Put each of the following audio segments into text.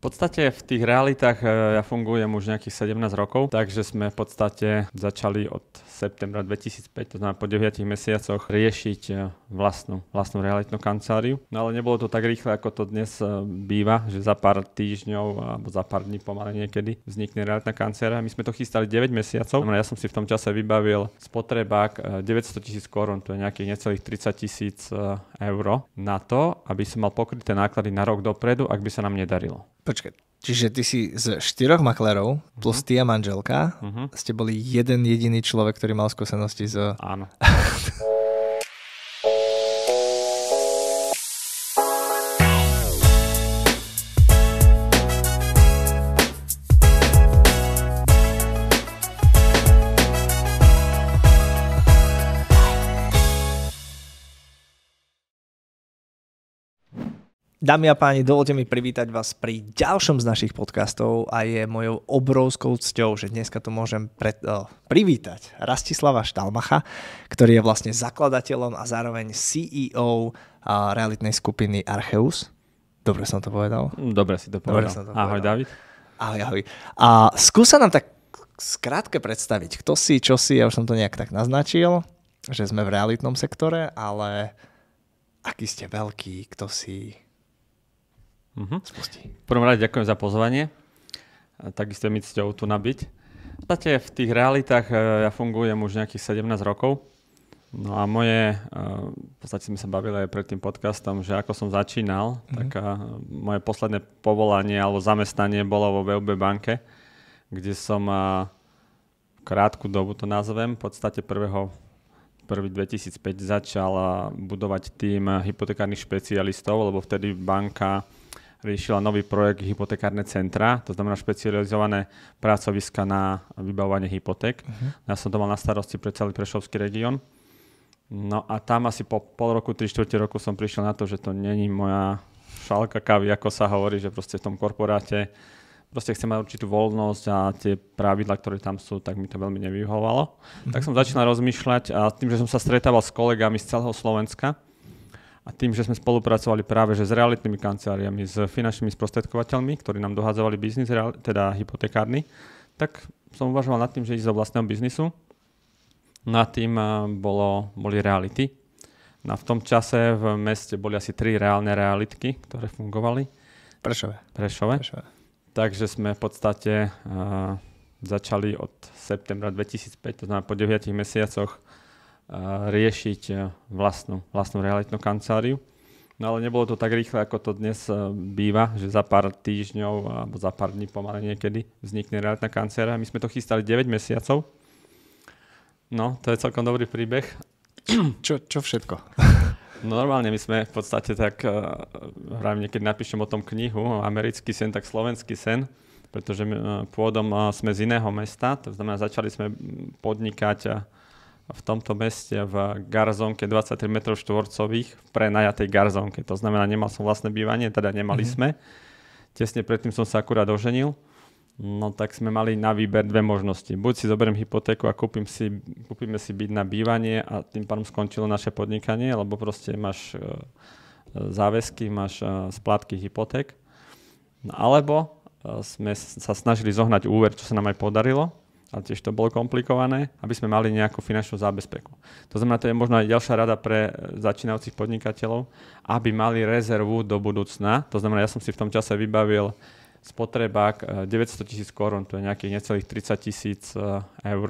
podstate v tých realitách ja fungujem už nejakých 17 rokov, takže sme v podstate začali od septembra 2005, to znamená po 9 mesiacoch, riešiť vlastnú realitnú kanceláriu. No ale nebolo to tak rýchle, ako to dnes býva, že za pár týždňov alebo za pár dní pomaly niekedy vznikne realitná kancelária. My sme to chystali 9 mesiacov, ja som si v tom čase vybavil spotrebák 900 000 korún, to je nejakých necelých 30 000 eur na to, aby som mal pokryté náklady na rok dopredu, ak by sa nám nedarilo. Počkaj, čiže ty si z 4 maklerov plus ty a manželka ste boli jeden jediný človek, ktorý mal skúsenosti z... Áno. Dámy a páni, dovolte mi privítať vás pri ďalšom z našich podcastov a je mojou obrovskou cťou, že dneska tu môžem privítať Rastislava Štalmacha, ktorý je vlastne zakladateľom a zároveň CEO realitnej skupiny Archeus. Dobre som to povedal? Dobre si to povedal. Ahoj, David. Ahoj. A skúsa nám tak skrátke predstaviť, kto si, čo si, ja už som to nejak tak naznačil, že sme v realitnom sektore, ale aký ste veľký, kto si... V prvom rade ďakujem za pozvanie. Takisto mi cťou tu nabyť. V podstate v tých realitách ja fungujem už nejakých 17 rokov. No a v podstate sme sa bavili aj pred tým podcastom, že ako som začínal, tak moje posledné povolanie alebo zamestnanie bolo vo VUB banke, kde som krátku dobu to nazvem, v podstate 1.1.2005 začal budovať tím hypotekárnych špecialistov, lebo vtedy banka riešila nový projekt hypotekárne centra, to znamená špecializované pracoviska na vybavovanie hypoték. Ja som to mal na starosti pre celý Prešovský región. No a tam asi po pol roku, 3/4 roku som prišiel na to, že to není moja šálka kávy, ako sa hovorí, že proste v tom korporáte proste chcem mať určitú voľnosť a tie pravidlá, ktoré tam sú, tak mi to veľmi nevyhovovalo. Tak som začal rozmýšľať a tým, že som sa stretával s kolegami z celého Slovenska, a tým, že sme spolupracovali práve že s realitnými kanceláriami, s finančnými sprostredkovateľmi, ktorí nám dohádzovali biznis, teda hypotekárny, tak som uvažoval nad tým, že ísť do vlastného biznisu. Nad tým boli reality. No v tom čase v meste boli asi 3 reálne realitky, ktoré fungovali. Prešove. Takže sme v podstate začali od septembra 2005, to znamená po 9 mesiacoch, riešiť vlastnú realitnú kanceláriu. No ale nebolo to tak rýchle, ako to dnes býva, že za pár týždňov alebo za pár dní pomaly niekedy vznikne realitná kancelária. My sme to chystali 9 mesiacov. No, to je celkom dobrý príbeh. Čo všetko? No normálne my sme v podstate tak, niekedy napíšem o tom knihu, americký sen, tak slovenský sen, pretože pôvodom sme z iného mesta, to znamená začali sme podnikať v tomto meste v garzónke 23 m2 v prenajatej garzónke. To znamená, nemal som vlastné bývanie, teda nemali sme. Tesne predtým som sa akurát oženil. No tak sme mali na výber 2 možnosti. Buď si zoberiem hypotéku a kúpime si byt na bývanie a tým pádom skončilo naše podnikanie, lebo proste máš záväzky, máš splátky hypoték. No, alebo sme sa snažili zohnať úver, čo sa nám aj podarilo, ale tiež to bolo komplikované, aby sme mali nejakú finančnú zábezpeku. To znamená, to je možno aj ďalšia rada pre začínajúcich podnikateľov, aby mali rezervu do budúcna. To znamená, ja som si v tom čase vybavil spotrebák 900 000 korún, to je nejakých necelých 30 000 eur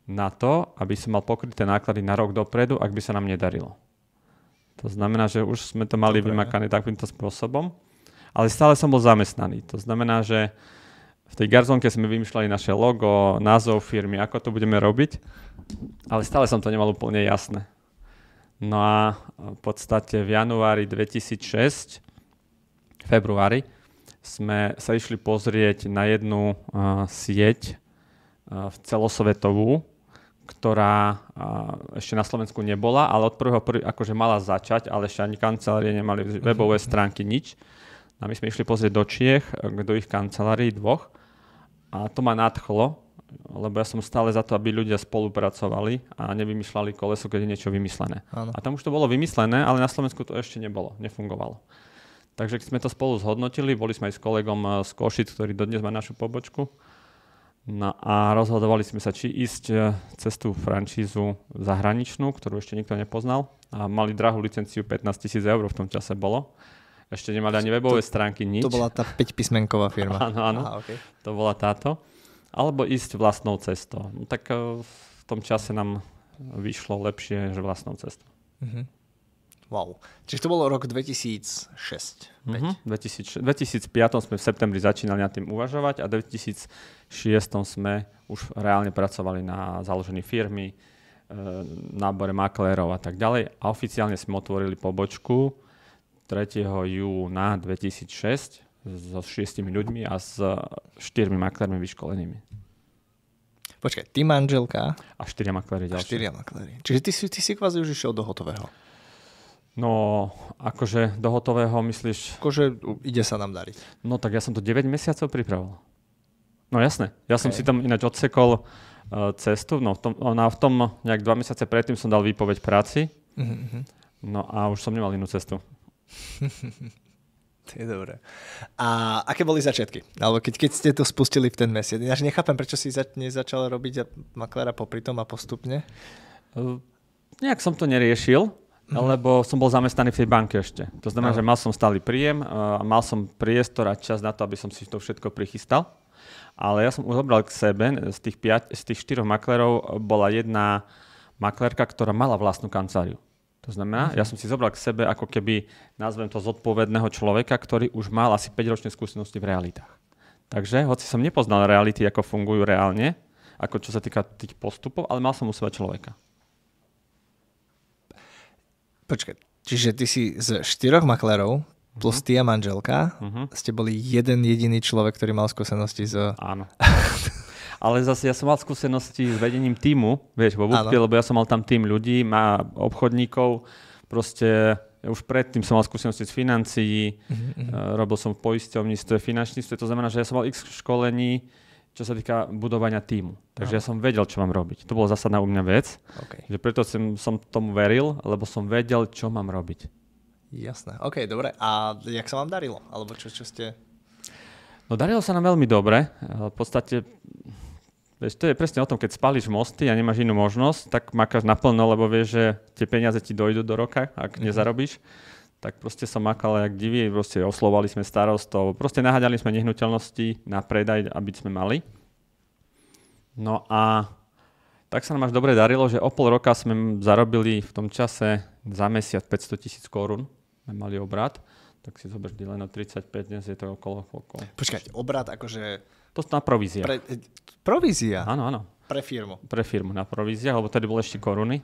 na to, aby som mal pokryté náklady na rok dopredu, ak by sa nám nedarilo. To znamená, že už sme to mali vymakané takýmto spôsobom, ale stále som bol zamestnaný. To znamená, že v tej garzónke sme vymýšľali naše logo, názov firmy, ako to budeme robiť, ale stále som to nemal úplne jasné. No a v podstate v januári 2006, februári, sme sa išli pozrieť na jednu sieť celosvetovú, ktorá ešte na Slovensku nebola, ale od prvého akože mala začať, ale ešte ani kancelárie nemali webové stránky, nič. A my sme išli pozrieť do Čiech, do ich kancelárií 2. A to ma nadchlo, lebo ja som stále za to, aby ľudia spolupracovali a nevymýšľali koleso, keď je niečo vymyslené. Áno. A tam už to bolo vymyslené, ale na Slovensku to ešte nebolo, nefungovalo. Takže sme to spolu zhodnotili, boli sme aj s kolegom z Košic, ktorý dodnes má našu pobočku. No a rozhodovali sme sa, či ísť cez tú franšízu zahraničnú, ktorú ešte nikto nepoznal. A mali drahú licenciu, 15 000 eur v tom čase bolo. Ešte nemali ani webové stránky, nič. To bola tá 5-písmenková firma. Áno. Aha, okay. To bola táto. Alebo ísť vlastnou cestou. No, tak v tom čase nám vyšlo lepšie, že vlastnou cestou. Wow. Čiže to bolo rok 2006. V 2005 sme v septembri začínali nad tým uvažovať a v 2006 sme už reálne pracovali na založení firmy, nábore maklérov a tak ďalej. A oficiálne sme otvorili pobočku 3. júna 2006 so 6 ľuďmi a s 4 maklérmi vyškolenými. Počkaj, ty manželka a 4 makléri ďalšie. 4 makléri. Čiže ty si kvázi už išiel do hotového. No, akože do hotového myslíš? Akože ide sa nám dariť. No tak ja som to 9 mesiacov pripravoval. No jasné. Ja som si tam ináč odsekol cestu. No v tom nejak 2 mesiace predtým som dal výpoveď práci. No a už som nemal inú cestu. To je dobré. A aké boli začiatky? Alebo keď ste to spustili v ten mesiac? Ja nechápem, prečo si nezačal robiť makléra popri tom a postupne? Nejak som to neriešil. Lebo som bol zamestnaný v tej banke ešte. To znamená, že mal som stály príjem, mal som priestor a čas na to, aby som si to všetko prichystal. Ale ja som už zobral k sebe, z tých 4 maklérov bola jedna maklérka, ktorá mala vlastnú kanceláriu. To znamená, ja som si zobral k sebe ako keby, nazvem to, zodpovedného človeka, ktorý už mal asi 5-ročné skúsenosti v realitách. Takže, hoci som nepoznal reality, ako fungujú reálne, ako čo sa týka tých postupov, ale mal som u seba človeka. Počkaj, čiže ty si z 4 maklérov plus ty a manželka ste boli jeden jediný človek, ktorý mal skúsenosti z... Áno. Ale zase ja som mal skúsenosti s vedením tímu, vieš, vo Vúbke, lebo ja som mal tam tím ľudí, má obchodníkov, proste už predtým som mal skúsenosti z financií, robil som v poisťovníctve, finančníctve, to znamená, že ja som mal x školení, čo sa týka budovania tímu. Takže ja som vedel, čo mám robiť. To bola zásadná u mňa vec. Okay. Že preto som tomu veril, lebo som vedel, čo mám robiť. Jasné. OK, dobre. A jak sa vám darilo? Alebo čo ste... No darilo sa nám veľmi dobre. V podstate, vieš, to je presne o tom, keď spálíš mosty a nemáš inú možnosť, tak makáš naplno, lebo vieš, že tie peniaze ti dojdú do roka, ak nezarobíš. Tak proste som makal jak divý, proste oslovali sme starostov, proste naháďali sme nehnuteľnosti na predaj, aby sme mali. No a tak sa nám až dobre darilo, že o pol roka sme zarobili v tom čase za mesiac 500 000 korún. Sme mali obrat, tak si zober len o 35, dnes je to okolo. Počkať, obrat akože... To na provízia. Provízia? Áno, áno. Pre firmu? Pre firmu na províziách, lebo tedy bol ešte koruny.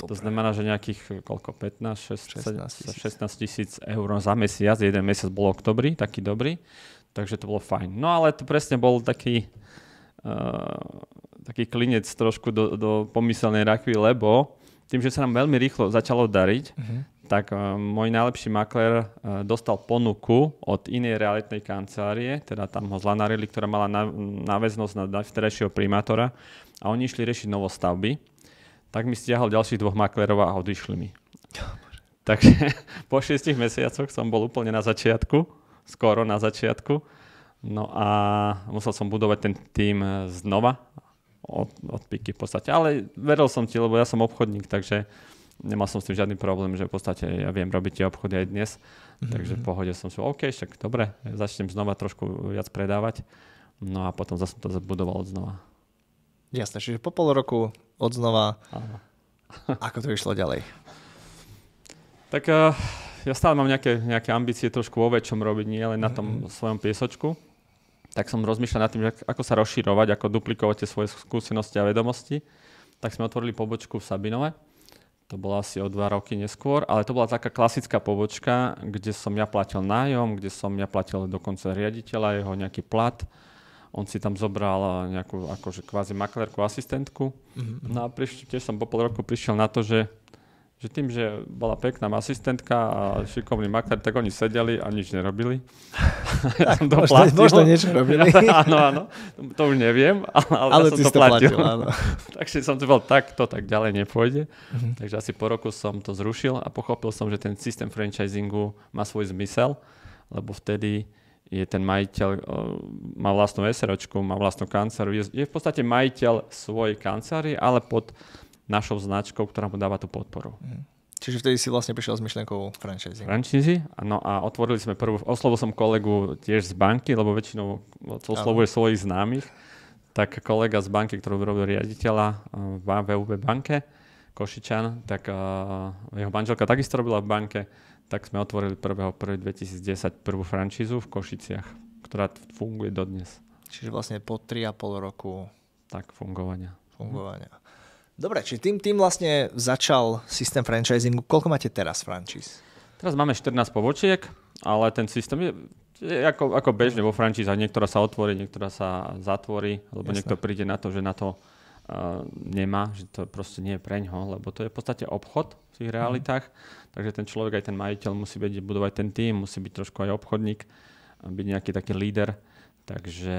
Dobre. To znamená, že nejakých 16 000 eur za mesiac, jeden mesiac bol oktobri, taký dobrý, takže to bolo fajn. No ale to presne bol taký klinec trošku do pomyselnej rakvy, lebo tým, že sa nám veľmi rýchlo začalo dariť, tak môj najlepší maklér dostal ponuku od inej realitnej kancelárie, teda tam ho zlanarili, ktorá mala náväznosť na vtedajšieho primátora a oni išli riešiť novostavby. Tak mi stiahol ďalších 2 maklérov a odišli mi. Takže po 6 mesiacoch som bol úplne na začiatku, skoro na začiatku. No a musel som budovať ten tím znova, od píky v podstate. Ale veril som ti, lebo ja som obchodník, takže nemal som s tým žiadny problém, že v podstate ja viem robiť tie obchody aj dnes. Takže v pohode som si OK, však dobre, začnem znova trošku viac predávať. No a potom zase to zabudoval od znova. Jasné, čiže po pol roku odznova. Ako to išlo ďalej? Tak ja stále mám nejaké ambície trošku vo väčšom robiť, nie len na tom svojom piesočku. Tak som rozmýšľal nad tým, ako sa rozširovať, ako duplikovať tie svoje skúsenosti a vedomosti. Tak sme otvorili pobočku v Sabinove. To bolo asi o 2 roky neskôr, ale to bola taká klasická pobočka, kde som ja platil nájom, kde som ja platil dokonca riaditeľa, jeho nejaký plat. On si tam zobral nejakú akože kvázi maklérku, asistentku. No a tiež som po pol roku prišiel na to, že tým, že bola pekná asistentka a šikovný maklér, tak oni sedeli a nič nerobili. Ja som to platil. Možno niečo robili. Áno, to už neviem, ale ja som to platil. Áno. Takže som to bol tak ďalej nepôjde. Takže asi po roku som to zrušil a pochopil som, že ten systém franchisingu má svoj zmysel. lebo vtedy je ten majiteľ, má vlastnú SROčku, má vlastnú kanceláriu, je v podstate majiteľ svojej kancelárie, ale pod našou značkou, ktorá mu dáva tú podporu. Čiže vtedy si vlastne prišiel s myšlenkou franchising. Franchising, no a otvorili sme oslovil som kolegu tiež z banky, lebo väčšinou oslovuje svojich známych, tak kolega z banky, ktorú robil riaditeľa v VUB banke, Košičan, tak jeho manželka takisto robila v banke, tak sme otvorili 1.1.2010 prvú franšízu v Košiciach, ktorá funguje dodnes. Čiže vlastne po 3,5 roku tak fungovania. Dobre, či tým vlastne začal systém franchisingu. Koľko máte teraz franchíz? Teraz máme 14 pobočiek, ale ten systém je ako bežne vo franchízach. Niektorá sa otvorí, niektorá sa zatvorí, lebo niekto príde na to, že na to nemá, že to proste nie je preňho, lebo to je v podstate obchod v tých realitách. Takže ten človek, aj ten majiteľ musí vedieť budovať ten tím, musí byť trošku aj obchodník, byť nejaký taký líder. Takže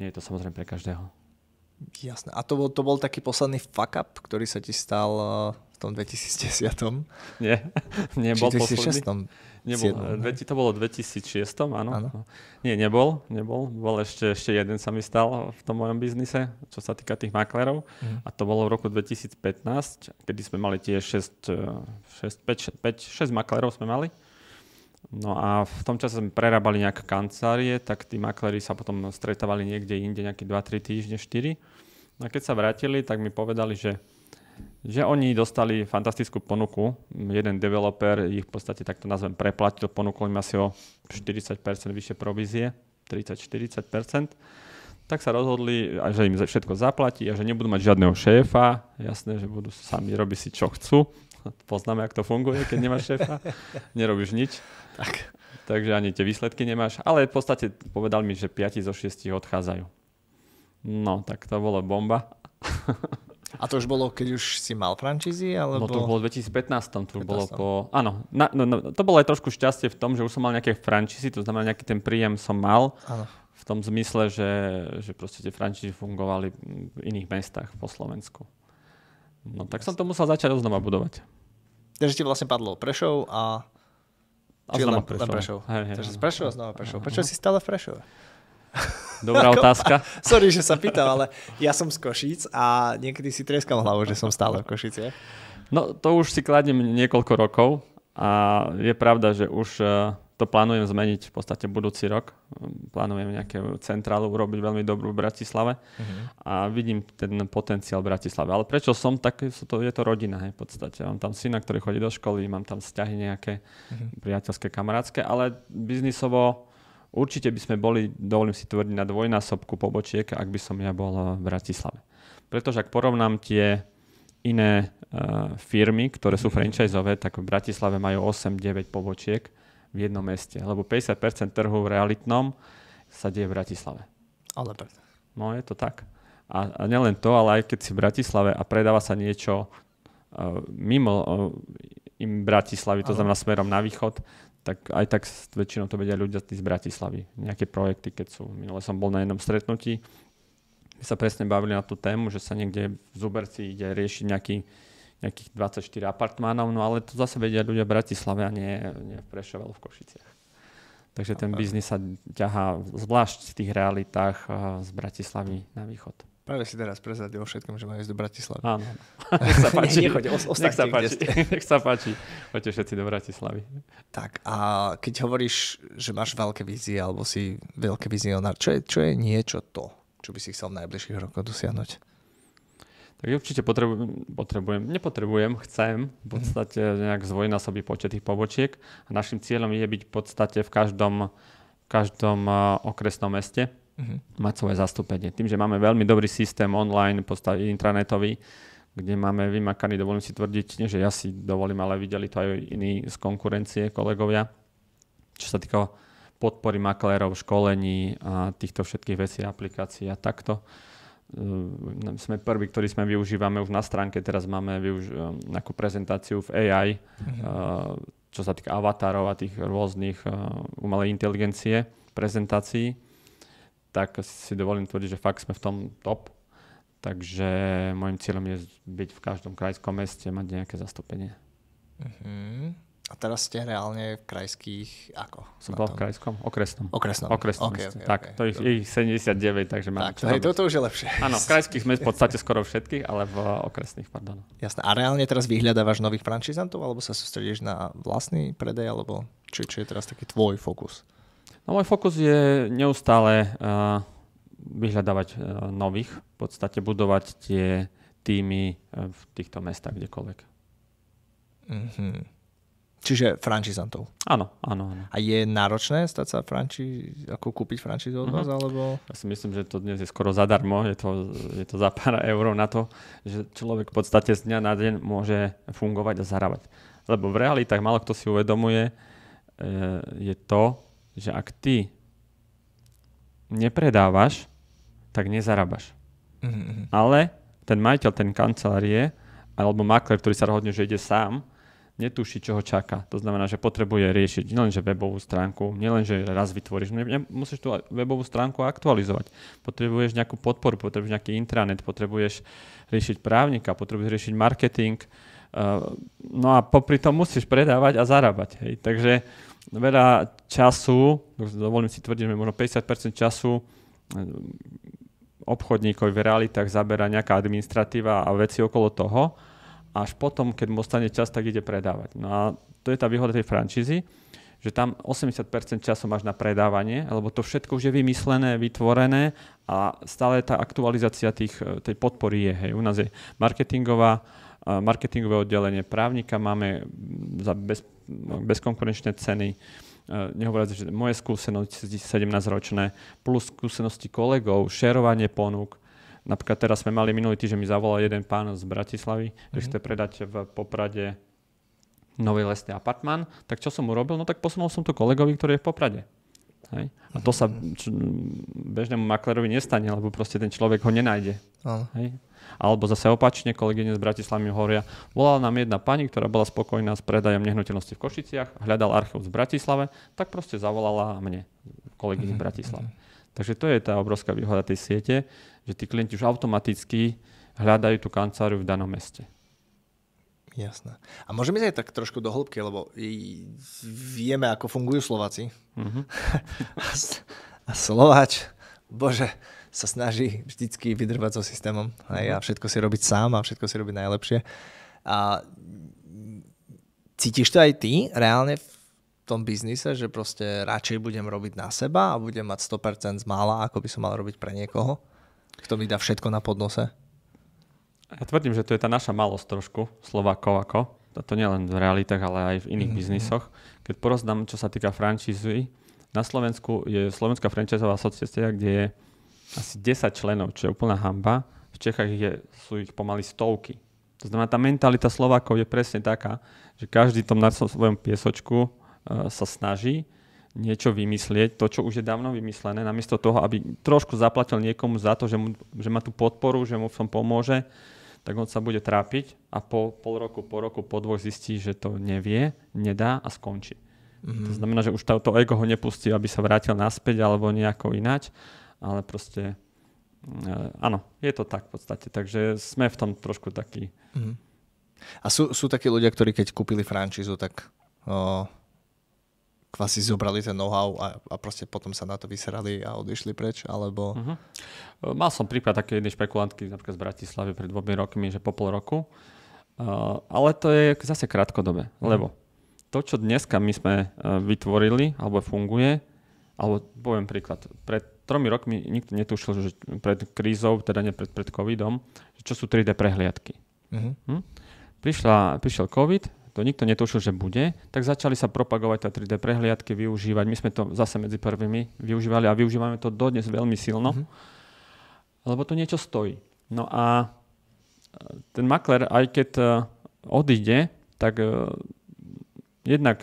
nie je to samozrejme pre každého. Jasné. A to bol taký posledný fuck up, ktorý sa ti stal v tom 2010? Nie, nebol posledný. Nebol. To bolo v 2006, áno. Nie, nebol. Bol ešte jeden sa mi stal v tom mojom biznise, čo sa týka tých maklerov. A to bolo v roku 2015, kedy sme mali tiež 6 maklerov sme mali. No a v tom čase sme prerábali nejaké kancelárie, tak tí makléri sa potom stretávali niekde inde, nejaké 2-3 týždne, 4. No a keď sa vrátili, tak mi povedali, že oni dostali fantastickú ponuku. Jeden developer ich v podstate, takto nazvem, preplatil, ponúkol im asi o 40% vyššie provízie, 30-40%. Tak sa rozhodli, že im všetko zaplatí a že nebudú mať žiadneho šéfa. Jasné, že budú sami robiť si, čo chcú. Poznáme, ako to funguje, keď nemáš šéfa. Nerobíš nič. Takže ani tie výsledky nemáš. Ale v podstate povedal mi, že 5 zo 6 odchádzajú. No, tak to bolo bomba. A to už bolo, keď už si mal franšízy? Alebo... No to bolo v 2015. To bolo áno, to bolo aj trošku šťastie v tom, že už som mal nejaké franšízy, to znamená, nejaký ten príjem som mal. Áno. V tom zmysle, že proste tie franšízy fungovali v iných mestách po Slovensku. No tak som to musel začať znova budovať. Takže ti vlastne padlo Prešov a znova Prešov. Takže z Prešova znova Prešov. Prečo si stále v Prešove? Dobrá otázka. Sorry, že sa pýtam, ale ja som z Košíc a niekedy si trieskam hlavu, že som stále v Košiciach. No to už si kladiem niekoľko rokov a je pravda, že už to plánujem zmeniť v podstate budúci rok. Plánujem nejakú centrálu urobiť veľmi dobrú v Bratislave a vidím ten potenciál v Bratislave. Ale prečo som tak, je to rodina, v podstate. Mám tam syna, ktorý chodí do školy, mám tam vzťahy nejaké priateľské, kamarátske, ale biznisovo určite by sme boli, dovolím si tvrdiť, na dvojnásobku pobočiek, ak by som ja bol v Bratislave. Pretože ak porovnám tie iné firmy, ktoré sú franchiseové, tak v Bratislave majú 8-9 pobočiek v jednom meste, lebo 50% trhu v realitnom sa deje v Bratislave. Ale preto. No je to tak. A nielen to, ale aj keď si v Bratislave a predáva sa niečo mimo Bratislavy, to znamená smerom na východ, tak aj tak väčšinou to vedia ľudia z Bratislavy. Nejaké projekty, keď sú. Minule som bol na jednom stretnutí, my sa presne bavili na tú tému, že sa niekde v Zuberci ide riešiť nejakých 24 apartmánov, no ale to zase vedia ľudia v Bratislave a nie v Prešove, v Košiciach. Takže ten biznis sa ťahá zvlášť v tých realitách z Bratislavy na východ. Práve si teraz prezradil o všetkom, že majú ísť do Bratislavy. Áno. Nech sa páči. Nech sa páči. Poďte všetci do Bratislavy. Tak a keď hovoríš, že máš veľké vízie alebo si veľký vizionár, čo je niečo to, čo by si chcel v najbližších rokoch dosiahnuť? Tak určite chcem v podstate nejak zdvojnásobiť počet tých pobočiek a našim cieľom je byť v podstate v každom okresnom meste mať svoje zastúpenie. Tým, že máme veľmi dobrý systém online, intranetový, kde máme vymakaný, dovolím si tvrdiť, nie že ja si dovolím, ale videli to aj iní z konkurencie, kolegovia, čo sa týka podpory maklérov, školení a týchto všetkých vecí, aplikácií a takto. Sme prví, ktorí sme využívame už na stránke, teraz máme nejakú prezentáciu v AI, čo sa týka avatarov a tých rôznych umelej inteligencie, prezentácií, tak si dovolím tvrdiť, že fakt sme v tom top. Takže môjim cieľom je byť v každom krajskom meste, mať nejaké zastúpenie. A A teraz ste reálne v krajských, ako? Som bol v krajskom? Okresnom. Okresnom. Okay, tak, to je ich 79, takže máme tak, toto už je lepšie. Áno, v krajských sme v podstate skoro všetkých, ale v okresných, pardon. Jasné. A reálne teraz vyhľadávaš nových franšizantov, alebo sa sústredíš na vlastný predaj, alebo čo je teraz taký tvoj fokus? No môj fokus je neustále vyhľadávať nových, v podstate budovať tie týmy v týchto mestách, kdekoľvek. Čiže franšizantov. Áno. A je náročné stať sa ako kúpiť franšízu od vás, alebo? Ja si myslím, že to dnes je skoro zadarmo, je to za pár eur na to, že človek v podstate z dňa na deň môže fungovať a zarábať. Lebo v realitách málo kto si uvedomuje, je to, že ak ty nepredávaš, tak nezarábaš. Ale ten majiteľ, ten kancelárie, alebo makler, ktorý sa rozhodne, že ide sám, netuší, čo ho čaká. To znamená, že potrebuje riešiť nielenže webovú stránku, nielenže raz vytvoríš, musíš tú webovú stránku aktualizovať. Potrebuješ nejakú podporu, potrebuješ nejaký intranet, potrebuješ riešiť právnika, potrebuješ riešiť marketing, no a popri tom musíš predávať a zarábať. Hej. Takže veľa času, dovolím si tvrdiť, že možno 50% času obchodníkov v realitách zabera nejaká administratíva a veci okolo toho, až potom, keď mu ostane čas, tak ide predávať. No a to je tá výhoda tej franšízy, že tam 80% času máš na predávanie, lebo to všetko už je vymyslené, vytvorené a stále tá aktualizácia tej podpory je. Hej. U nás je marketingové oddelenie právnika, máme za bezkonkurenčné ceny. Nehovoriac, že moje skúsenosti 17-ročné, plus skúsenosti kolegov, šerovanie ponúk. Napríklad teraz sme mali minulý týždeň, mi zavolal jeden pán z Bratislavy, že chce predať v Poprade nový lesný apartmán. Tak čo som urobil? No tak posunul som to kolegovi, ktorý je v Poprade. Hej? A to sa bežnému maklerovi nestane, lebo proste ten človek ho nenájde. Hej? Alebo zase opačne, kolegyne z Bratislavy mi hovoria, volala nám jedna pani, ktorá bola spokojná s predajom nehnuteľnosti v Košiciach, hľadal archív v Bratislave, tak proste zavolala mne, kolegyne z Bratislavy. Takže to je tá obrovská výhoda tej siete, že tí klienti už automaticky hľadajú tú kanceláriu v danom meste. Jasné. A môžeme ísť aj tak trošku do hĺbky, lebo vieme, ako fungujú Slováci. A Slováč, bože, sa snaží vždycky vydrbať so systémom. A všetko si robiť sám a všetko si robiť najlepšie. A cítiš to aj ty reálne v tom biznise, že proste radšej budem robiť na seba a budem mať 100% z mála, ako by som mal robiť pre niekoho, kto mi dá všetko na podnose? Ja tvrdím, že to je tá naša malosť trošku, Slovákov ako. To nie len v realitách, ale aj v iných biznisoch. Keď porozdám, čo sa týka franšízy, na Slovensku je Slovenská franšízová asociácia, kde je asi 10 členov, čo je úplná hanba. V Čechách sú ich pomaly stovky. To znamená, tá mentalita Slovákov je presne taká, že každý tom na svojom piesočku sa snaží niečo vymyslieť, to, čo už je dávno vymyslené, namiesto toho, aby trošku zaplatil niekomu za to, že má tú podporu, že mu v tom pomôže, tak on sa bude trápiť a po pol roku, po dvoch zistí, že to nevie, nedá a skončí. To znamená, že už to ego ho nepustí, aby sa vrátil naspäť alebo nejako ináč, ale proste áno, je to tak v podstate, takže sme v tom trošku takí. A sú takí ľudia, ktorí keď kúpili franšízu, tak kvasi zobrali ten know-how a proste potom sa na to vyserali a odišli preč, alebo... Mal som prípad také jednej špekulantky napríklad z Bratislavy pred 2 rokmi, že po pol roku, ale to je zase krátkodobé, lebo to, čo dneska my sme vytvorili, alebo funguje, alebo poviem príklad, pred 3 rokmi nikto netušil, že pred krízou, teda nie pred covidom, čo sú 3D prehliadky. Prišiel covid, to nikto netušil, že bude, tak začali sa propagovať tá 3D prehliadky, využívať. My sme to zase medzi prvými využívali a využívame to dodnes veľmi silno, lebo to niečo stojí. No a ten makler, aj keď odíde, tak jednak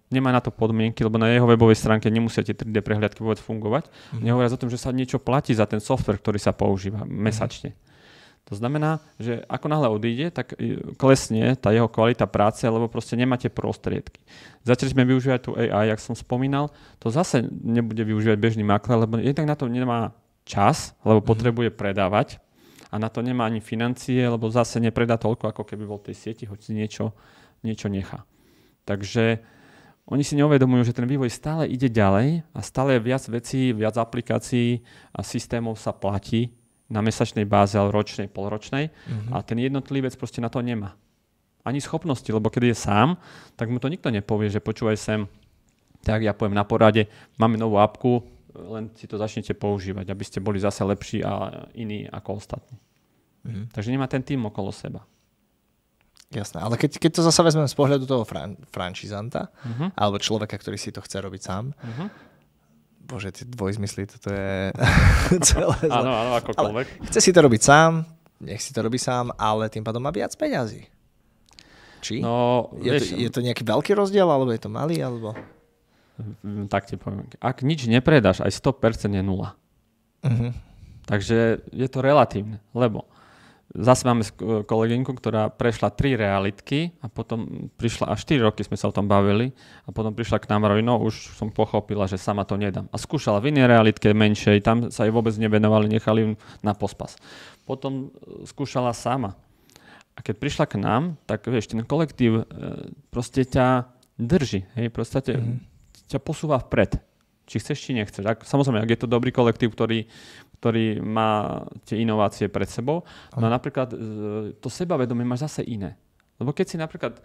nemá na to podmienky, lebo na jeho webovej stránke nemusia tie 3D prehliadky vôbec fungovať. Nehovoriac o tom, že sa niečo platí za ten software, ktorý sa používa mesačne. To znamená, že ako náhle odíde, tak klesne tá jeho kvalita práce, lebo proste nemáte prostriedky. Začali sme využívať tu AI, jak som spomínal, to zase nebude využívať bežný makler, lebo jednak na to nemá čas, lebo potrebuje predávať a na to nemá ani financie, lebo zase nepredá toľko, ako keby bol v tej sieti, hoď si niečo nechá. Takže oni si neuvedomujú, že ten vývoj stále ide ďalej a stále viac vecí, viac aplikácií a systémov sa platí na mesačnej báze, ale ročnej, polročnej. A ten jednotlivec proste na to nemá. Ani schopnosti, lebo keď je sám, tak mu to nikto nepovie, že počúvaj sem, tak ja poviem na porade, máme novú apku, len si to začnete používať, aby ste boli zase lepší a iní ako ostatní. Takže nemá ten tým okolo seba. Jasné, ale keď to zase vezmeme z pohľadu toho franšizanta, alebo človeka, ktorý si to chce robiť sám, bože, tie dvojzmysly, toto je celé zle. Áno, akokoľvek. Ale chce si to robiť sám, nech si to robí sám, ale tým pádom má viac peňazí. Či? No, je to nejaký veľký rozdiel, alebo je to malý, alebo... Tak ti poviem. Ak nič nepredáš, aj 100% je nula. Takže je to relatívne, lebo zase máme kolegynku, ktorá prešla 3 realitky a potom prišla, až 4 roky sme sa o tom bavili a potom prišla k nám a no už som pochopila, že sama to nedám. A skúšala v inej realitke menšej, tam sa jej vôbec nevenovali, nechali ju na pospas. Potom skúšala sama. A keď prišla k nám, tak vieš, ten kolektív proste ťa drží, hej, proste ťa posúva vpred. Či chceš, či nechceš. Samozrejme, ak je to dobrý kolektív, ktorý má tie inovácie pred sebou. No a napríklad to sebavedomie máš zase iné. Lebo keď si napríklad,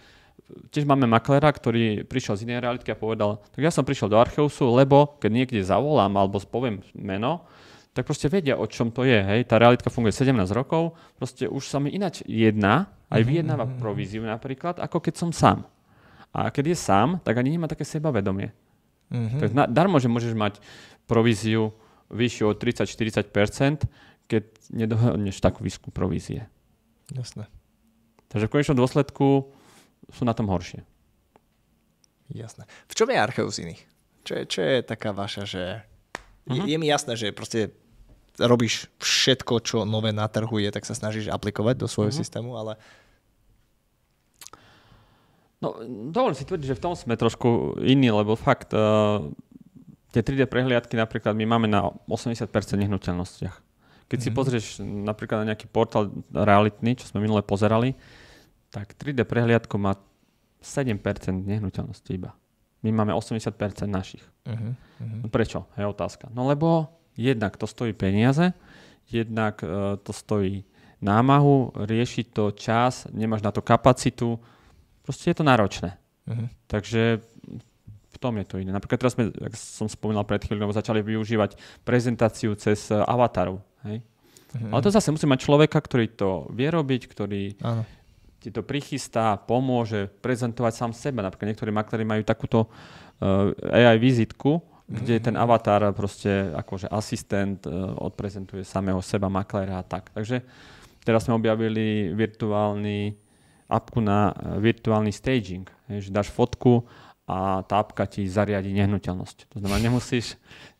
tiež máme maklera, ktorý prišiel z inej realitky a povedal, tak ja som prišiel do Archeusu, lebo keď niekde zavolám alebo poviem meno, tak proste vedia, o čom to je. Hej. Tá realitka funguje 17 rokov, proste už sa mi ináč jedná, aj vyjednáva províziu napríklad, ako keď som sám. A keď je sám, tak ani nemá také sebavedomie. Tak darmo, že môžeš mať províziu vyššiu od 30-40%, keď nedohodneš takú výšku provízie. Jasné. Takže v konečnom dôsledku sú na tom horšie. Jasné. V čom je Archeus iný? Čo je taká vaša, že... Je mi jasné, že proste robíš všetko, čo nové na trhu je, tak sa snažíš aplikovať do svojho systému, ale... No, dovolím si tvrdiť, že v tom sme trošku iní, lebo fakt tie 3D prehliadky napríklad my máme na 80% nehnuteľnostiach. Keď si pozrieš napríklad na nejaký portál realitný, čo sme minule pozerali, tak 3D prehliadku má 7% nehnuteľností iba. My máme 80% našich. Prečo? Je otázka. No lebo jednak to stojí peniaze, jednak to stojí námahu, rieši to čas, nemáš na to kapacitu, proste je to náročné. Takže v tom je to iné. Napríklad teraz sme, jak som spomínal pred chvíľou, začali využívať prezentáciu cez avatarov. Hej? Ale to zase musí mať človeka, ktorý to vie robiť, ktorý ti to prichystá, pomôže prezentovať sám seba. Napríklad niektorí makléri majú takúto AI vizitku, kde ten avatar proste akože asistent odprezentuje samého seba makléra a tak. Takže teraz sme objavili apku na virtuálny staging. Že dáš fotku a tá apka ti zariadi nehnuteľnosť. To znamená,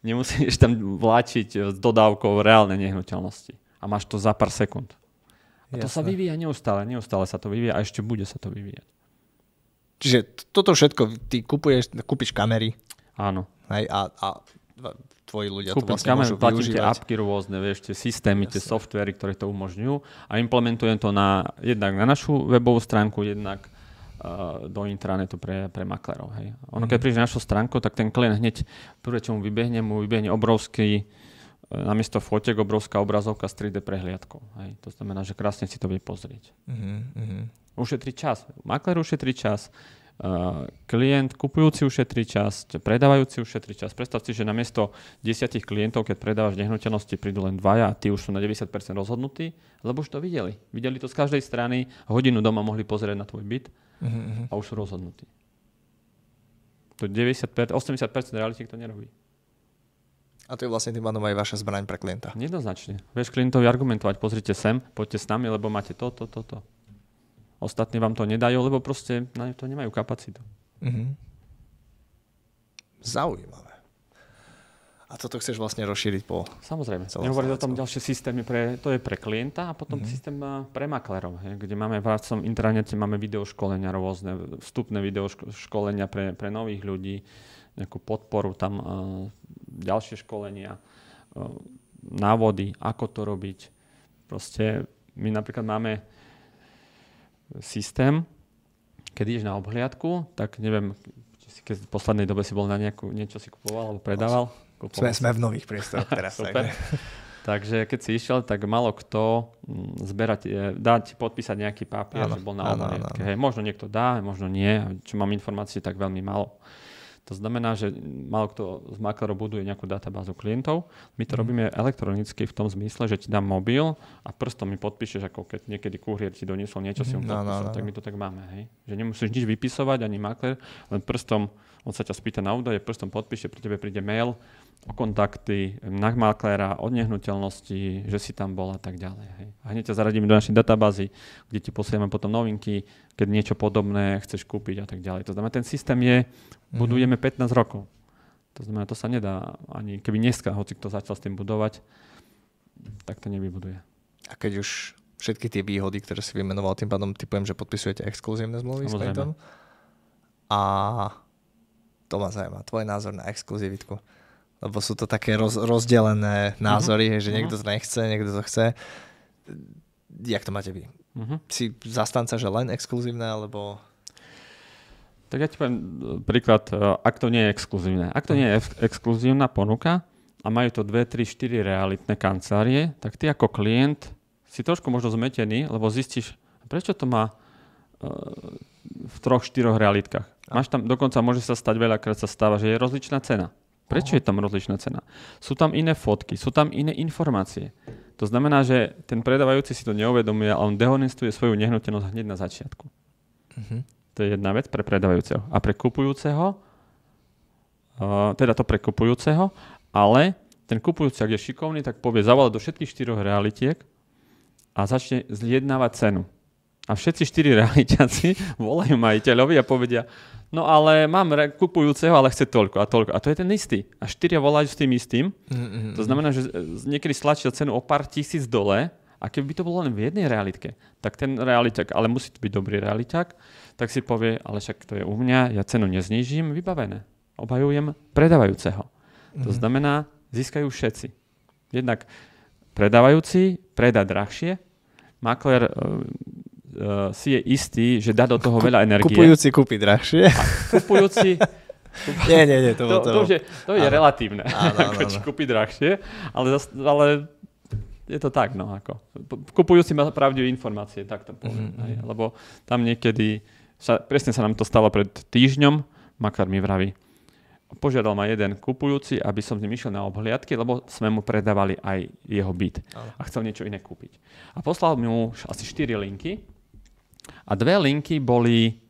nemusíš tam vláčiť s dodávkou reálnej nehnuteľnosti. A máš to za pár sekúnd. A to sa vyvíja neustále sa to vyvíja a ešte bude sa to vyvíjať. Čiže toto všetko, ty kúpiš kamery. Áno. Hej, a tvoji ľudia kúpim to vlastne môžu využívať. Platím tie apky rôzne, vieš, tie systémy, tie softvery, ktoré to umožňujú a implementujem to jednak na našu webovú stránku, jednak do intranetu pre maklerov. Hej. Ono, keď príde na našu stránku, tak ten klient hneď prvé, čo mu vybehne obrovský namiesto fotiek obrovská obrazovka s 3D prehliadkou. Hej. To znamená, že krásne si to vie pozrieť. Ušetrí čas. Makler ušetrí čas. Klient, kupujúci ušetrí čas. Predávajúci ušetrí čas. Predstav si, že namiesto 10 klientov, keď predávaš nehnuteľnosti, prídu len 2 a tí už sú na 90% rozhodnutí, lebo už to videli. Videli to z každej strany. Hodinu doma mohli pozrieť na tvoj byt a už sú rozhodnutí. To 80% reality to nerobí. A to je vlastne tým pádom aj vaša zbraň pre klienta. Jednoznačne. Vieš klientovi argumentovať, pozrite sem, poďte s nami, lebo máte to. Ostatní vám to nedajú, lebo proste na to nemajú kapacitu. Zaujímavé. A toto chceš vlastne rozšíriť po... Samozrejme. Nehovoriť o tom ďalšie systémy, to je pre klienta a potom systém pre maklerov, kde máme v tom intranete máme videoškolenia rôzne, vstupné videoškolenia pre nových ľudí, nejakú podporu tam, ďalšie školenia, návody, ako to robiť. Proste my napríklad máme systém, keď ideš na obhliadku, tak neviem, keď v poslednej dobe si bol na niečo si kupoval alebo predával. Sme v nových priestoroch teraz. Takže keď si išiel, tak malo kto dá ti podpísať nejaký papier, že bol na obhliadke. Hej, možno niekto dá, možno nie. Čo mám informácie, tak veľmi málo. To znamená, že málo kto z maklerov buduje nejakú databázu klientov. My to robíme elektronicky v tom zmysle, že ti dám mobil a prstom mi podpíšeš, ako keď niekedy kuriér ti doniesol niečo, si mu podpísal. Tak my to tak máme. Hej? Že nemusíš nič vypisovať, ani makler, len prstom, on sa ťa spýta na údaje, prstom podpíše, pri tebe príde mail o kontakty na maklera, od nehnuteľnosti, že si tam bol a tak ďalej. Hej. A hneď ťa zaradíme do našej databázy, kde ti posielame potom novinky, keď niečo podobné chceš kúpiť a tak ďalej. To znamená, ten systém budujeme 15 rokov. To znamená, to sa nedá ani keby dneska, hoci kto začal s tým budovať, tak to nevybuduje. A keď už všetky tie výhody, ktoré si vymenoval, tým pádom typujem, že podpisujete exkluzívne zmluvy s klientom? A to ma zaujíma, tvoj názor na exkluzivitku. Lebo sú to také rozdelené názory, že niekto to nechce, niekto to chce. Jak to máte vy? Si zastanca, že len exkluzívne, alebo... Tak ja ti poviem príklad, ak to nie je exkluzívne. Ak to nie je exkluzívna ponuka a majú to 2, 3, 4 realitné kancelárie, tak ty ako klient si trošku možno zmetený, lebo zistíš, prečo to má v 3, 4 realitkách. Máš tam, dokonca môže sa stať, veľakrát sa stáva, že je rozličná cena. Prečo je tam rozličná cena? Sú tam iné fotky, sú tam iné informácie. To znamená, že ten predávajúci si to neuvedomuje, ale on dehonestuje svoju nehnuteľnosť hneď na začiatku. To je jedna vec pre predávajúceho. A pre kupujúceho, teda to pre kupujúceho, ale ten kupujúci, ak je šikovný, tak povie zavolať do všetkých 4 realitiek a začne zjednávať cenu. A všetci 4 realitiaci volajú majiteľovi a povedia, no ale mám kupujúceho, ale chce toľko a toľko. A to je ten istý. A 4 volajú s tým istým. To znamená, že niekedy stlačia cenu o pár tisíc dole a keby to bolo len v jednej realitke, tak ten realiťak, ale musí to byť dobrý realiťak, tak si povie, ale však to je u mňa, ja cenu neznížim, vybavené. Obhajujem predávajúceho. To znamená, získajú všetci. Jednak predávajúci predá drahšie, makler si je istý, že dá do toho veľa energie. Kupujúci kúpi drahšie. Kupujúci... Nie, to je relatívne. Áno. Či kúpi drahšie, ale je to tak, no ako. Kupujúci má pravdivé informácie, tak to poviem. Lebo tam niekedy, presne sa nám to stalo pred týždňom, makler mi vraví, požiadal ma jeden kupujúci, aby som s ním išiel na obhliadky, lebo sme mu predávali aj jeho byt. A chcel niečo iné kúpiť. A poslal mu asi 4 linky a 2 linky boli,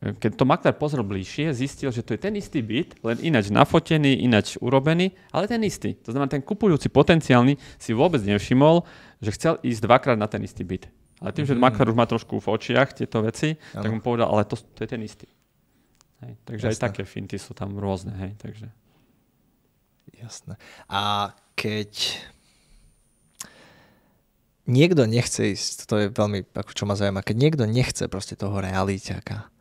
keď to makler pozrel bližšie, zistil, že to je ten istý byt, len ináč nafotený, ináč urobený, ale ten istý. To znamená, ten kupujúci potenciálny si vôbec nevšimol, že chcel ísť 2-krát na ten istý byt. Ale tým, že makler už má trošku v očiach tieto veci, tak mu povedal, ale to je ten istý. Hej, takže jasné. Aj také finty sú tam rôzne. Hej, takže. Jasné. A keď niekto nechce ísť, to je veľmi, ako čo ma zaujíma, keď niekto nechce proste toho realiťaka.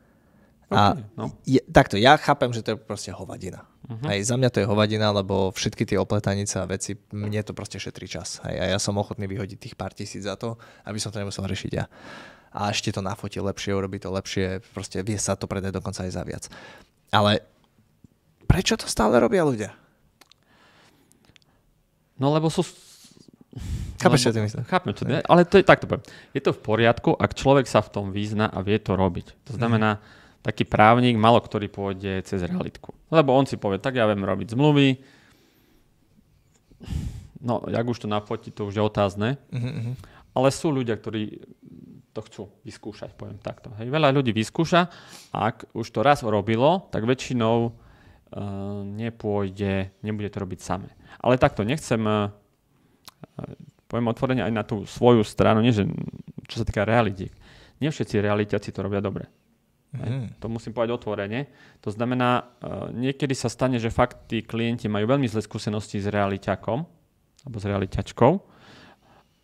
Takto, ja chápem, že to je proste hovadina. Hej, za mňa to je hovadina, lebo všetky tie opletanice a veci, mne to proste šetrí čas. Hej, a ja som ochotný vyhodiť tých pár tisíc za to, aby som to nemusel riešiť ja. A ešte to nafotí lepšie, urobí to lepšie, proste vie sa to predať dokonca aj za viac. Ale prečo to stále robia ľudia? No lebo sú... Chápeš, čo ty myslíš? Chápem, čo ty, ale to je takto poviem. Je to v poriadku, ak človek sa v tom vyzná a vie to robiť. To znamená, taký právnik, malo ktorý pôjde cez realitku. Lebo on si povie, tak ja viem robiť zmluvy. No, jak už to nafotí, to už je otázne. Ale sú ľudia, ktorí to chcú vyskúšať, poviem takto. Hej. Veľa ľudí vyskúša a ak už to raz robilo, tak väčšinou nebude to robiť samé. Ale takto, nechcem, poviem otvorene aj na tú svoju stranu, nie že čo sa týka realitiek. Nie všetci realitiaci to robia dobre. To musím povedať otvorene. To znamená, niekedy sa stane, že fakt tí klienti majú veľmi zlé skúsenosti s realiťakom alebo s realiťačkou,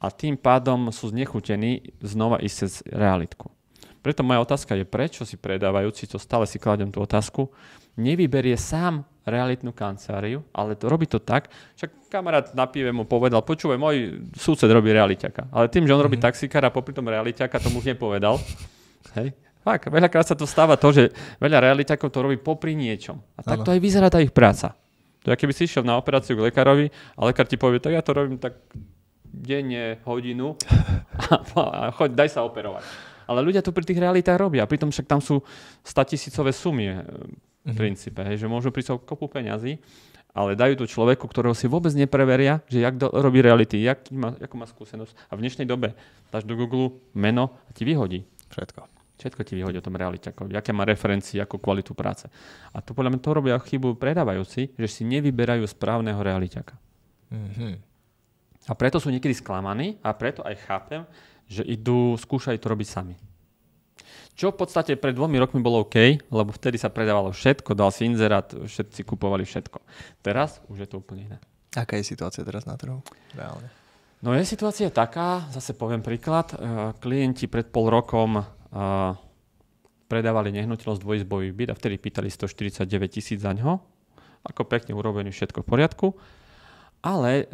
a tým pádom sú znechutení znova ísť cez realitku. Preto moja otázka je, prečo si predávajúci, to stále si kladem tú otázku, nevyberie sám realitnú kanceláriu, ale to robí to tak, však kamarát na pive mu povedal, počúvaj, môj súsed robí realiťaka. Ale tým, že on robí taxikára a popri tom realiťaka, tomu už nepovedal. Hej? Fakt, veľakrát sa to stáva to, že veľa realitákov to robí popri niečom. A tak to aj vyzerá tá ich práca. To je, keby si išiel na operáciu k lekárovi a lekár ti povie, tak ja to robím tak denne, hodinu a choď, daj sa operovať. Ale ľudia to pri tých realitách robia. Pritom však tam sú 100 000 sumy v princípe, že môžu prísť o kopu peňazí, ale dajú to človeku, ktorého si vôbec nepreveria, že jak robí reality, akú má skúsenosť. A v dnešnej dobe dáš do Google meno a ti vyhodí. Všetko ti vyhodí o tom realiťakovi, aké má referencie, akú kvalitu práce. A to podľa mňa to robia chybu predávajúci, že si nevyberajú správneho realiťaka. A preto sú niekedy sklamaní a preto aj chápem, že skúšajú to robiť sami. Čo v podstate pred 2 rokmi bolo OK, lebo vtedy sa predávalo všetko, dal si inzerát, všetci kupovali všetko. Teraz už je to úplne iné. Aká je situácia teraz na trhu? Reálne. No je situácia taká, zase poviem príklad, klienti pred pol rokom predávali nehnuteľnosť dvojizbový byt a vtedy pýtali 149 000 za ňo. Ako pekne urobený, všetko v poriadku. Ale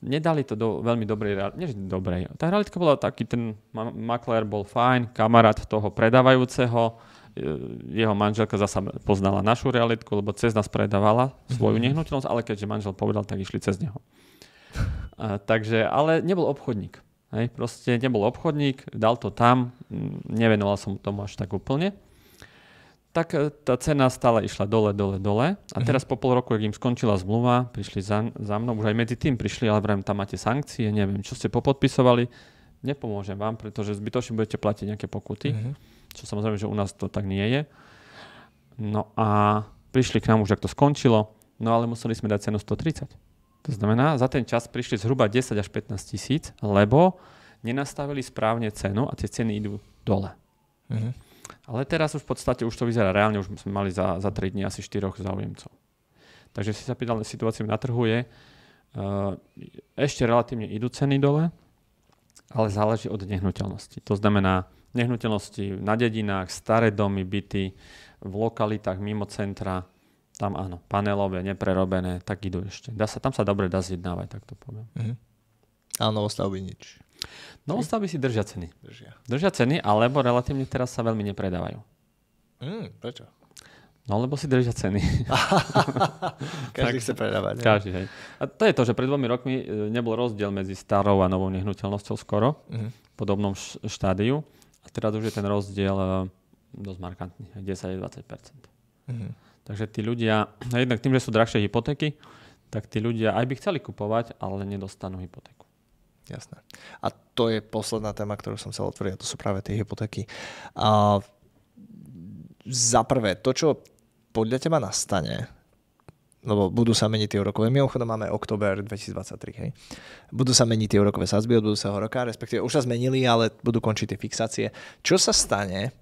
nedali to do veľmi dobrej reality. Nie, že dobrej. Tá realitka bola taký, ten maklér bol fajn, kamarát toho predávajúceho, jeho manželka zasa poznala našu realitku, lebo cez nás predávala svoju nehnuteľnosť, ale keďže manžel povedal, tak išli cez neho. Takže, ale nebol obchodník. Hej, proste nebol obchodník, dal to tam, nevenoval som tomu až tak úplne. Tak tá cena stále išla dole. A teraz po pol roku, ak im skončila zmluva, prišli za mnou, už aj medzi tým prišli, ale vrajím, tam máte sankcie, neviem, čo ste popodpisovali, nepomôžem vám, pretože zbytočne budete platiť nejaké pokuty, čo samozrejme, že u nás to tak nie je. No a prišli k nám už, ak to skončilo, no ale museli sme dať cenu 130. To znamená, za ten čas prišli zhruba 10 až 15 000, lebo nenastavili správne cenu a tie ceny idú dole. Ale teraz už v podstate už to vyzerá reálne, už sme mali za 3 dní asi 4 záujemcov. Takže si sa pýtal, situáciu na trhu je, ešte relatívne idú ceny dole, ale záleží od nehnuteľnosti. To znamená, nehnuteľnosti na dedinách, staré domy, byty, v lokalitách mimo centra, tam áno, panelové, neprerobené, tak idú ešte. Tam sa dobre dá zjednávať, tak to poviem. Ale novostavby nič. Novostavby si držia ceny. Držia ceny, alebo relatívne teraz sa veľmi nepredávajú. Prečo? No, lebo si držia ceny. Každý chce predávať. Každý, hej. A to je to, že pred 2 rokmi nebol rozdiel medzi starou a novou nehnuteľnosťou skoro, v podobnom štádiu. A teraz už je ten rozdiel dosť markantný, 10-20%. Takže tí ľudia, jednak tým, že sú drahšie hypotéky, tak tí ľudia aj by chceli kupovať, ale nedostanú hypotéku. Jasné. A to je posledná téma, ktorú som chcel otvoriť, a to sú práve tie hypotéky. Za prvé, to, čo podľa teba nastane, lebo budú sa meniť tie úrokové, mimochodom máme október 2023, hej. Budú sa meniť tie úrokové sadzby od budúceho roka, respektíve už sa zmenili, ale budú končiť tie fixácie. Čo sa stane,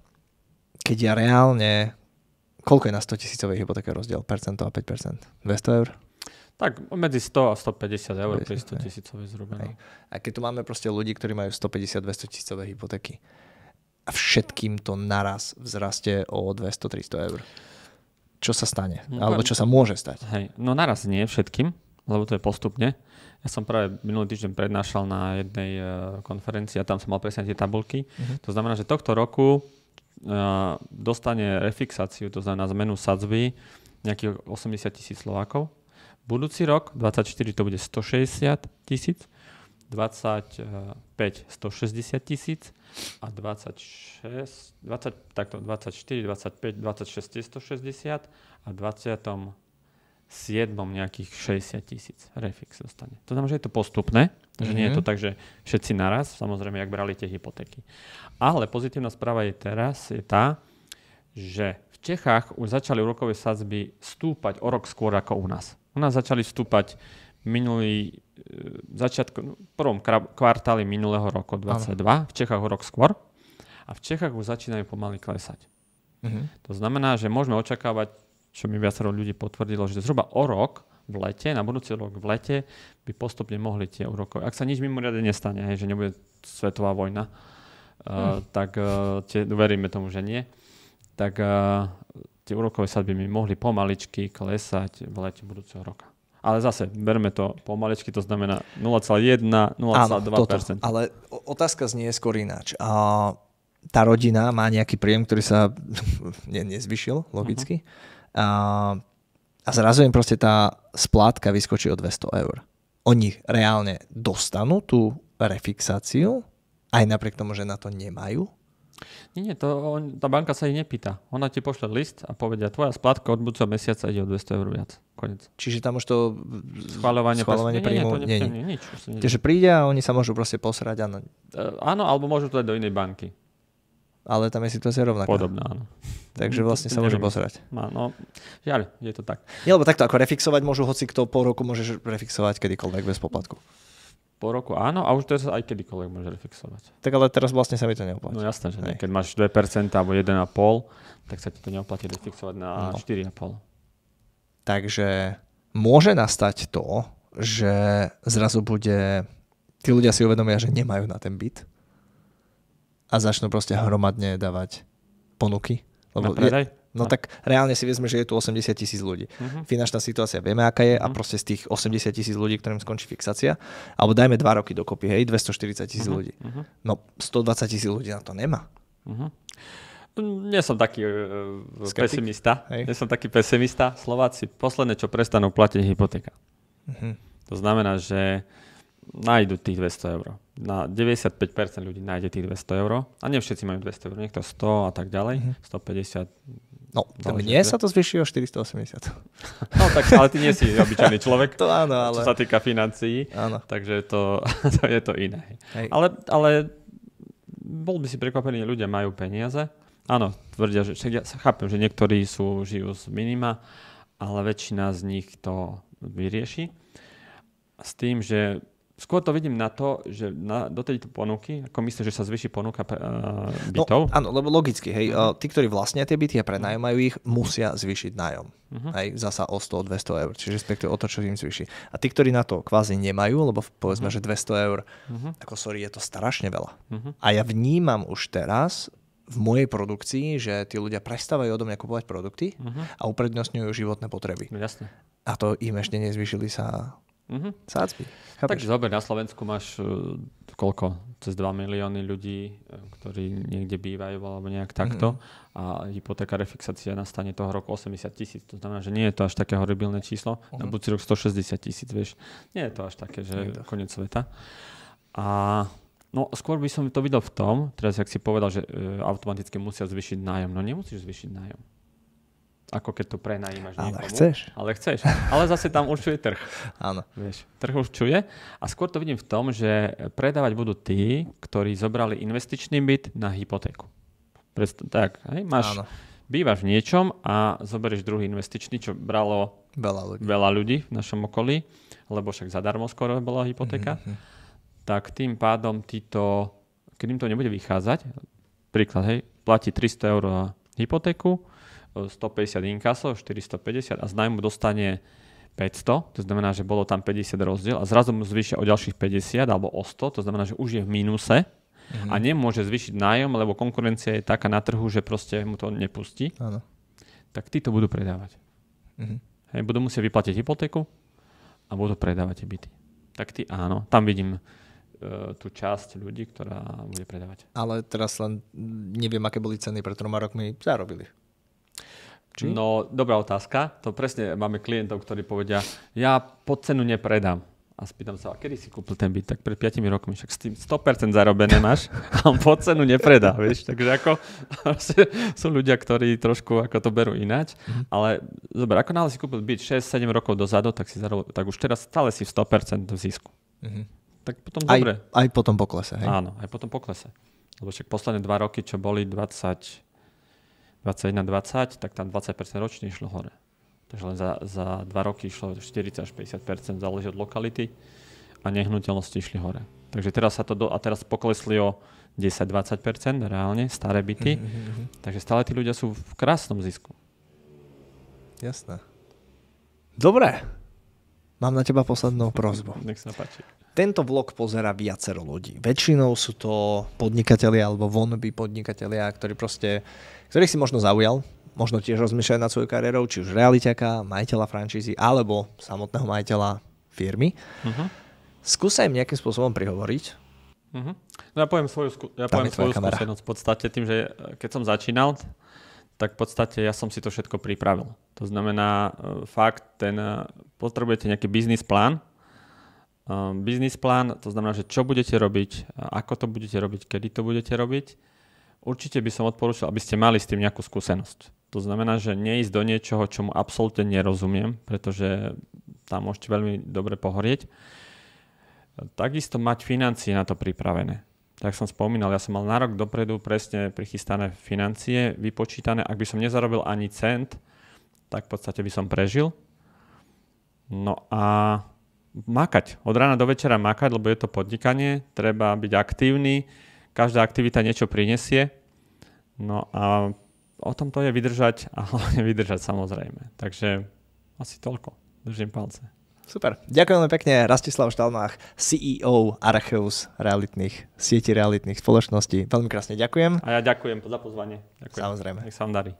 keď ja reálne, koľko je na 100 000 hypotéke rozdiel? Percento a 5%? 200 eur? Tak medzi 100 a 150 eur pri 100 000 zhruba. No. A keď tu máme proste ľudí, ktorí majú 150-200 000 hypotéky a všetkým to naraz vzrastie o 200-300 eur. Čo sa stane? Alebo čo sa môže stať? Hej, no naraz nie všetkým, lebo to je postupne. Ja som práve minulý týždeň prednášal na jednej konferencii a tam som mal presne tie tabulky. To znamená, že tohto roku dostane refixáciu, to znamená zmenu sadzby nejakých 80 000 Slovákov. Budúci rok, 24, to bude 160 000, 25 160 000 a 26, 24, 25, 26 160 a 27 nejakých 60 000 refix dostane. To znamená, že je to postupné, že nie je to tak, že všetci naraz, samozrejme, jak brali tie hypotéky. Ale pozitívna správa je teraz, je tá, že v Čechách už začali úrokové sadzby stúpať o rok skôr ako u nás. U nás začali stúpať prvom kvartáli minulého roku 2022, v Čechách o rok skôr a v Čechách už začínajú pomaly klesať. To znamená, že môžeme očakávať, čo mi viacero ľudí potvrdilo, že zhruba o rok v lete, na budúci rok v lete by postupne mohli tie úrokové. Ak sa nič mimoriadne nestane, že nebude svetová vojna, tak veríme tomu, že nie, tak tie úrokové sadzby by mohli pomaličky klesať v lete budúceho roka. Ale zase, berme to pomaličky, to znamená 0,1, 0,2%. Ale otázka znie skôr ináč. tá rodina má nejaký príjem, ktorý sa nezvyšil, logicky. A zrazu im proste tá splátka vyskočí o 200 eur. Oni reálne dostanú tú refixáciu, aj napriek tomu, že na to nemajú? Nie, tá banka sa ich nepýta. Ona ti pošle list a povedia, tvoja splátka od budúceho mesiaca ide o 200 eur viac. Konec. Čiže tam už to schvaľovanie príjmu nie je. Nič. Takže príde a oni sa môžu proste posrať. Áno, alebo môžu to dať do inej banky. Ale tam je situácia rovnaká. Podobná, áno. Takže vlastne sa môže posrať. No, žiaľ, je to tak. Nie, lebo takto, ako refixovať môžu hoci kto, po roku môžeš refixovať kedykoľvek bez poplatku. Po roku áno, a už teraz aj kedykoľvek môže refixovať. Tak ale teraz vlastne sa mi to neoplatí. No jasné, že nie. Keď máš 2% alebo 1,5%, tak sa ti to neoplatí refixovať na 4,5%. Takže môže nastať to, že zrazu bude... Tí ľudia si uvedomia, že nemajú na ten byt a začnú proste hromadne dávať ponuky. Na predaj? No tak reálne si vezme, že je tu 80,000 ľudí. Finančná situácia vieme, aká je a proste z tých 80,000 ľudí, ktorým skončí fixácia, alebo dajme 2 roky dokopy, 240,000 ľudí. No 120,000 ľudí na to nemá. Nie som taký pesimista. Nie som taký pesimista. Slováci posledné, čo prestanú platiť, hypotéka. To znamená, že nájdu tých 200 eur. Na 95% ľudí nájde tých 200 eur. A nie všetci majú 200 eur. Niekto 100 a tak ďalej. 150. No, mne sa to zvýši o 480. No tak, ale ty nie si obyčajný človek. To áno, ale... Čo sa týka financií. Áno. Takže to je to iné. Ale bol by si prekvapený, ľudia majú peniaze. Áno, tvrdia, že ja chápem, že niektorí žijú z minima, ale väčšina z nich to vyrieši. S tým, že skôr to vidím na to, že do tejto ponuky, ako myslím, že sa zvýši ponuka bytov. No, áno, lebo logicky, hej, tí, ktorí vlastnia tie byty a prenajímajú ich, musia zvýšiť nájom. Hej, zasa o 100-200 eur, čiže respektíve o to, čo im zvýši. A tí, ktorí na to kvázi nemajú, lebo povedzme, že 200 eur, ako sorry, je to strašne veľa. A ja vnímam už teraz v mojej produkcii, že tí ľudia prestávajú odo mňa kupovať produkty a uprednostňujú životné potreby. No, jasne. A to im ešte nezvýšili sa sádzby. Takže zober, na Slovensku máš koľko? Cez 2 milióny ľudí, ktorí niekde bývajú alebo nejak takto a hypotéka refixácia nastane toho roku 80,000. To znamená, že nie je to až také horibilné číslo. Na budúci rok 160,000, vieš. Nie je to až také, že koniec sveta. A no skôr by som to videl v tom, teraz jak si povedal, že automaticky musia zvýšiť nájom. No nemusíš zvýšiť nájom. Ako keď to prenajímaš niekomu. Ale chceš. Ale zase tam určuje trh. Áno. Vieš, trh určuje. A skôr to vidím v tom, že predávať budú tí, ktorí zobrali investičný byt na hypotéku. Tak, hej, bývaš v niečom a zoberieš druhý investičný, čo bralo veľa ľudí v našom okolí, lebo však zadarmo skoro bola hypotéka. Tak tým pádom keď im to nebude vychádzať, príklad, hej, platí 300 eur na hypotéku, 150 inkaso, 450 a z nájmu dostane 500, to znamená, že bolo tam 50 rozdiel a zrazu mu zvýšia o ďalších 50 alebo o 100, to znamená, že už je v mínuse a nemôže zvýšiť nájom, lebo konkurencia je taká na trhu, že proste mu to nepustí. Áno. Tak tí to budú predávať. Hej, budú musieť vyplatiť hypotéku a budú predávať tie byty. Tak tí áno, tam vidím tú časť ľudí, ktorá bude predávať. Ale teraz len neviem, aké boli ceny pred 3 rokmi zarobili. Či? No, dobrá otázka. To presne máme klientov, ktorí povedia, ja pod cenu nepredám. A spýtam sa, kedy si kúpil ten byt? Tak pred 5 rokmi, však s tým 100% zarobené máš a on pod cenu nepredá, vieš. Takže ako sú ľudia, ktorí trošku ako to berú ináč. Ale zober, ako náhle si kúpil byt 6-7 rokov dozadu, tak už teraz stále si v 100% v zisku. Tak potom dobre. Aj potom poklese, hej? Áno, aj potom poklese. Lebo však posledné 2 roky, čo boli 21-20, tak tam 20% ročne išlo hore. Takže len za 2 roky išlo 40 až 50%, záleží od lokality a nehnuteľnosti išli hore. Takže teraz teraz poklesli o 10-20% reálne, staré byty. Takže stále tí ľudia sú v krásnom zisku. Jasné. Dobre. Mám na teba poslednú prosbu. Nech sa páči. Tento vlog pozerá viacero ľudí. Väčšinou sú to podnikatelia alebo wannabe podnikatelia, ktorých si možno zaujal, možno tiež rozmýšľajú nad svojou kariérou, či už realiťaka, majiteľa franšízy alebo samotného majiteľa firmy. Skúsa im nejakým spôsobom prihovoriť. No ja poviem svoju skúsenosť v podstate tým, že keď som začínal, tak v podstate ja som si to všetko pripravil. To znamená, potrebujete nejaký biznis plán. Biznis plán, to znamená, že čo budete robiť, ako to budete robiť, kedy to budete robiť. Určite by som odporúčal, aby ste mali s tým nejakú skúsenosť. To znamená, že neísť do niečoho, čomu absolútne nerozumiem, pretože tam môžete veľmi dobre pohorieť. Takisto mať financie na to pripravené. Tak som spomínal, ja som mal na rok dopredu presne prichystané financie, vypočítané. Ak by som nezarobil ani cent, tak v podstate by som prežil. No a makať. Od rána do večera makať, lebo je to podnikanie. Treba byť aktívny. Každá aktivita niečo prinesie. No a o tom to je vydržať a hlavne vydržať samozrejme. Takže asi toľko. Držím palce. Super. Ďakujem pekne, Rastislav Štalmach, CEO Aracheus sieti realitných spoločností. Veľmi krásne ďakujem. A ja ďakujem za pozvanie. Ďakujem. Samozrejme. Nech sa vám darí.